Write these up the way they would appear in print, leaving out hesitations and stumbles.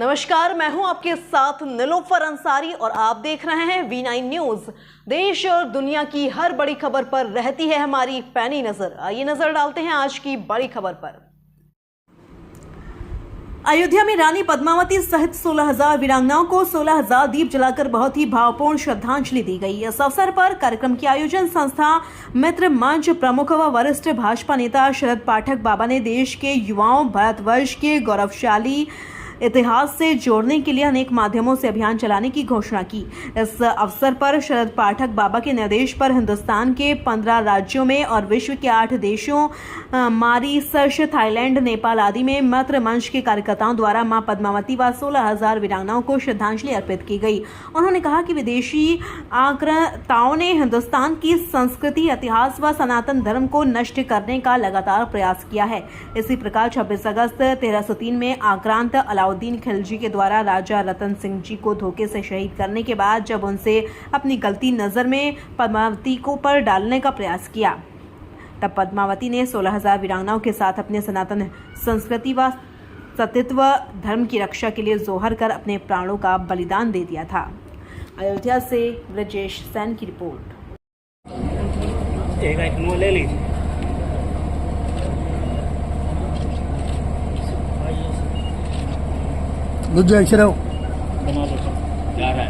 नमस्कार, मैं हूं आपके साथ नीलोफर अंसारी और आप देख रहे हैं V9 न्यूज। देश और दुनिया की हर बड़ी खबर पर रहती है हमारी पैनी नजर। आइए नजर डालते हैं आज की बड़ी खबर पर। अयोध्या में रानी पद्मावती सहित 16,000 वीरांगनाओं को 16,000 दीप जलाकर बहुत ही भावपूर्ण श्रद्धांजलि दी गई। इस अवसर पर कार्यक्रम की आयोजन संस्था मित्र मंच प्रमुख व वरिष्ठ भाजपा नेता शरद पाठक बाबा ने देश के युवाओं भारतवर्ष के गौरवशाली इतिहास से जोड़ने के लिए अनेक माध्यमों से अभियान चलाने की घोषणा की। इस अवसर पर शरद पाठक बाबा के निर्देश पर हिंदुस्तान के 15 राज्यों में और विश्व के 8 देशों मॉरिशस, थाईलैंड, नेपाल आदि में मित्र मंच के कार्यकर्ताओं द्वारा मां पद्मावती व 16,000 वीरांगनाओं को श्रद्धांजलि अर्पित की गई। उन्होंने कहा कि विदेशी आक्रांताओं ने हिंदुस्तान की संस्कृति, इतिहास व सनातन धर्म को नष्ट करने का लगातार प्रयास किया है। इसी प्रकार 26 अगस्त 1303 में आक्रांत अलाउद्दीन खिलजी के द्वारा राजा रतन सिंह जी को धोखे से शहीद करने के बाद जब उनसे अपनी गलती नजर में पद्मावती को पर डालने का प्रयास किया, तब पद्मावती ने 16,000 वीरांगनाओं के साथ अपने सनातन संस्कृति व सतीत्व धर्म की रक्षा के लिए जोहर कर अपने प्राणों का बलिदान दे दिया था। अयोध्या से ब्रजेश सैन की रिपोर्ट। ले लीजिए। दूसरे अक्षर जा रहा है।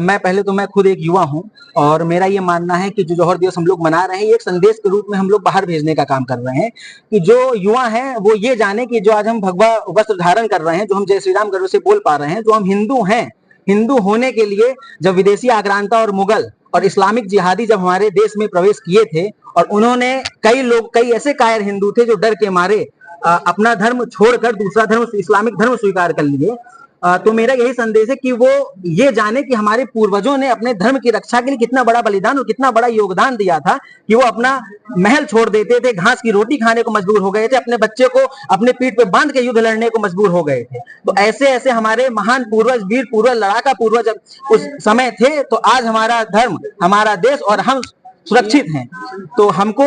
मैं पहले तो मैं खुद एक युवा हूं और मेरा ये मानना है कि जो जौहर दिवस हम लोग मना रहे हैं, एक संदेश के रूप में हम लोग बाहर भेजने का काम कर रहे हैं कि जो युवा हैं वो ये जाने कि जो आज हम भगवा वस्त्र धारण कर रहे हैं, जो हम जय श्री राम गर्व से बोल पा रहे हैं, जो हम हिंदू हैं, हिंदू होने के लिए जब विदेशी आक्रांता और मुगल और इस्लामिक जिहादी जब हमारे देश में प्रवेश किए थे और उन्होंने कई ऐसे कायर हिंदू थे जो डर के मारे अपना धर्म छोड़कर दूसरा धर्म, इस्लामिक धर्म स्वीकार कर लिए। तो मेरा यही संदेश है कि वो ये जाने कि हमारे पूर्वजों ने अपने धर्म की रक्षा के लिए कितना बड़ा बलिदान और कितना बड़ा योगदान दिया था कि वो अपना महल छोड़ देते थे, घास की रोटी खाने को मजबूर हो गए थे, अपने बच्चे को अपने पीठ पे बांध के युद्ध लड़ने को मजबूर हो गए थे। तो ऐसे ऐसे हमारे महान पूर्वज, वीर पूर्वज, लड़ाका पूर्वज उस समय थे। तो आज हमारा धर्म, हमारा देश और हम सुरक्षित हैं। तो हमको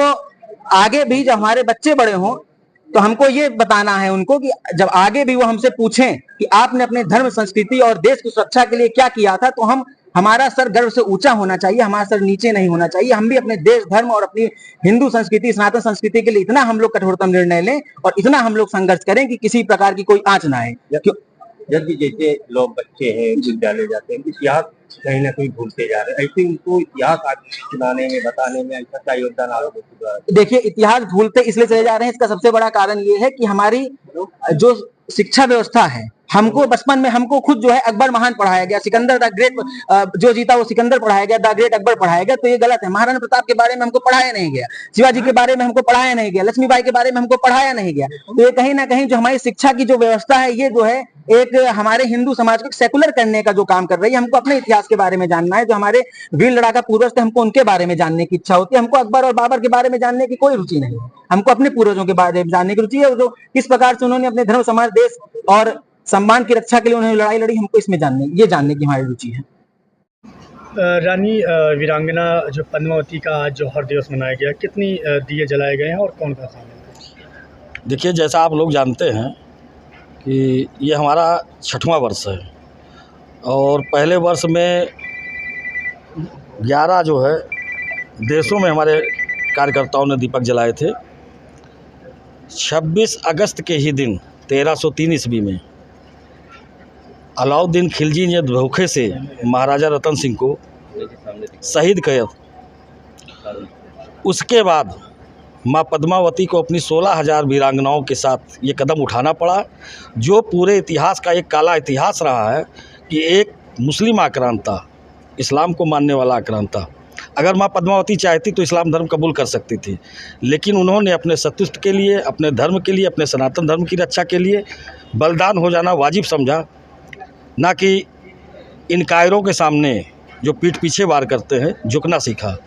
आगे भी जब हमारे बच्चे बड़े हों तो हमको ये बताना है उनको कि जब आगे भी वो हमसे पूछें कि आपने अपने धर्म, संस्कृति और देश की सुरक्षा के लिए क्या किया था, तो हमारा सर गर्व से ऊंचा होना चाहिए, हमारा सर नीचे नहीं होना चाहिए। हम भी अपने देश, धर्म और अपनी हिंदू संस्कृति, सनातन संस्कृति के लिए इतना हम लोग कठोरतम निर्णय लें और इतना हम लोग संघर्ष करें कि किसी प्रकार की कोई आंच ना आए। जल्दी जैसे लोग बच्चे हैं विद्यालय जाते हैं, इतिहास कहीं ना कहीं भूलते जा रहे हैं, ऐसे उनको इतिहास सुनाने में, बताने में ऐसा क्या योगदान आप लोगों द्वारा? देखिए, इतिहास भूलते इसलिए चले जा रहे हैं, इसका सबसे बड़ा कारण ये है कि हमारी जो शिक्षा व्यवस्था है, हमको बचपन में हमको खुद जो है अकबर महान पढ़ाया गया, सिकंदर द ग्रेट जो जीता वो सिकंदर पढ़ाया गया, द ग्रेट अकबर पढ़ाया गया। तो ये गलत है। महाराणा प्रताप के बारे में हमको पढ़ाया नहीं गया, शिवाजी के बारे में हमको पढ़ाया नहीं गया, लक्ष्मीबाई के बारे में हमको पढ़ाया नहीं गया। तो ये कहीं ना कहीं जो हमारी शिक्षा की जो व्यवस्था है, ये जो है एक हमारे हिंदू समाज को सेकुलर करने का जो काम कर रही है। हमको अपने इतिहास के बारे में जानना है, जो हमारे वीर लड़ाका पूर्वज थे, हमको उनके बारे में जानने की इच्छा होती है। हमको अकबर और बाबर के बारे में जानने की कोई रुचि नहीं है, हमको अपने पूर्वजों के बारे में जानने की रुचि है, जो किस प्रकार से उन्होंने अपने धर्म, समाज, देश और सम्मान की रक्षा के लिए उन्होंने लड़ाई लड़ी। हमको इसमें जानने की हमारी रुचि है। रानी वीरांगना जो पद्मावती का आज जौहर दिवस मनाया गया, कितनी दिए जलाए गए हैं और कौन का शामिल है? देखिए, जैसा आप लोग जानते हैं कि ये हमारा 6वां वर्ष है और पहले वर्ष में 11 जो है देशों में हमारे कार्यकर्ताओं ने दीपक जलाए थे। 26 अगस्त के ही दिन 1303 ईस्वी में अलाउद्दीन खिलजी ने धोखे से महाराजा रतन सिंह को शहीद किया। उसके बाद माँ पद्मावती को अपनी 16,000 वीरांगनाओं के साथ ये कदम उठाना पड़ा, जो पूरे इतिहास का एक काला इतिहास रहा है कि एक मुस्लिम आक्रांता, इस्लाम को मानने वाला आक्रांता, अगर माँ पद्मावती चाहती तो इस्लाम धर्म कबूल कर सकती थी, लेकिन उन्होंने अपने सत्युष्ट के लिए, अपने धर्म के लिए, अपने सनातन धर्म की रक्षा के लिए बलिदान हो जाना वाजिब समझा, ना कि इन कायरों के सामने जो पीठ पीछे वार करते हैं झुकना सीखा।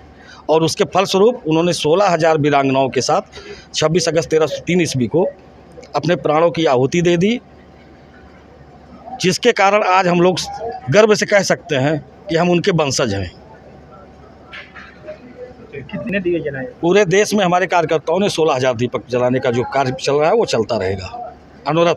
और उसके फलस्वरूप उन्होंने 16,000 वीरांगनाओं के साथ 26 अगस्त 1303 ईस्वी को अपने प्राणों की आहुति दे दी, जिसके कारण आज हम लोग गर्व से कह सकते हैं कि हम उनके वंशज हैं। कितने दिए जलाए? पूरे देश में हमारे कार्यकर्ताओं ने 16,000 दीपक जलाने का जो कार्य चल रहा है वो चलता रहेगा। अनुरत